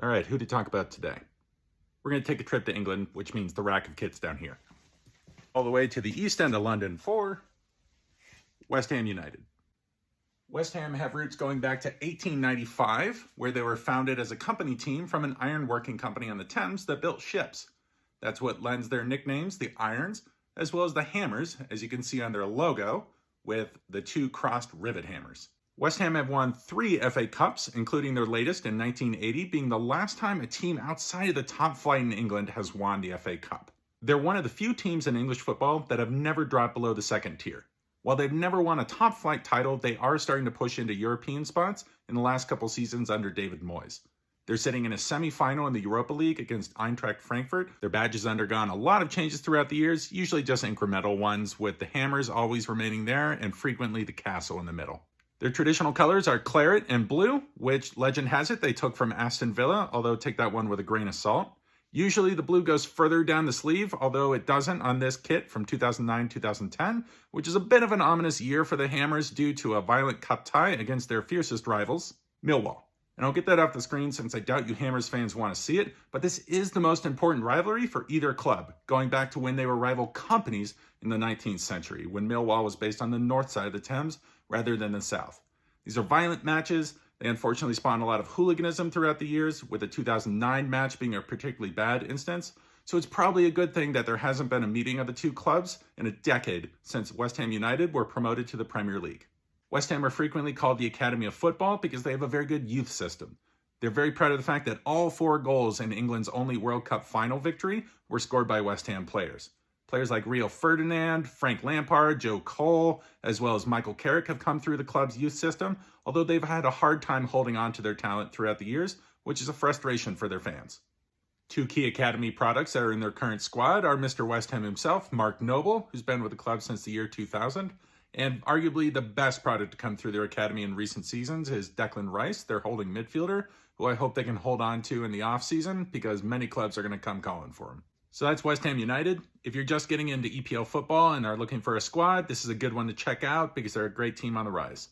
All right, who to talk about today? We're going to take a trip to England, which means the rack of kits down here. All the way to the East End of London for West Ham United. West Ham have roots going back to 1895, where they were founded as a company team from an ironworking company on the Thames that built ships. That's what lends their nicknames, the Irons, as well as the Hammers, as you can see on their logo, with the two crossed rivet hammers. West Ham have won 3 FA Cups, including their latest in 1980, being the last time a team outside of the top flight in England has won the FA Cup. They're one of the few teams in English football that have never dropped below the second tier. While they've never won a top flight title, they are starting to push into European spots in the last couple seasons under David Moyes. They're sitting in a semi-final in the Europa League against Eintracht Frankfurt. Their badge has undergone a lot of changes throughout the years, usually just incremental ones, with the hammers always remaining there and frequently the castle in the middle. Their traditional colors are claret and blue, which legend has it they took from Aston Villa, although take that one with a grain of salt. Usually the blue goes further down the sleeve, although it doesn't on this kit from 2009-2010, which is a bit of an ominous year for the Hammers due to a violent cup tie against their fiercest rivals, Millwall. And I'll get that off the screen since I doubt you Hammers fans want to see it, but this is the most important rivalry for either club, going back to when they were rival companies in the 19th century, when Millwall was based on the north side of the Thames rather than the south. These are violent matches. They unfortunately spawned a lot of hooliganism throughout the years, with the 2009 match being a particularly bad instance. So it's probably a good thing that there hasn't been a meeting of the two clubs in a decade since West Ham United were promoted to the Premier League. West Ham are frequently called the Academy of Football because they have a very good youth system. They're very proud of the fact that all 4 goals in England's only World Cup final victory were scored by West Ham players. Players like Rio Ferdinand, Frank Lampard, Joe Cole, as well as Michael Carrick have come through the club's youth system, although they've had a hard time holding on to their talent throughout the years, which is a frustration for their fans. 2 key academy products that are in their current squad are Mr. West Ham himself, Mark Noble, who's been with the club since the year 2000, and arguably the best product to come through their academy in recent seasons is Declan Rice, their holding midfielder, who I hope they can hold on to in the offseason because many clubs are going to come calling for him. So that's West Ham United. If you're just getting into EPL football and are looking for a squad, this is a good one to check out because they're a great team on the rise.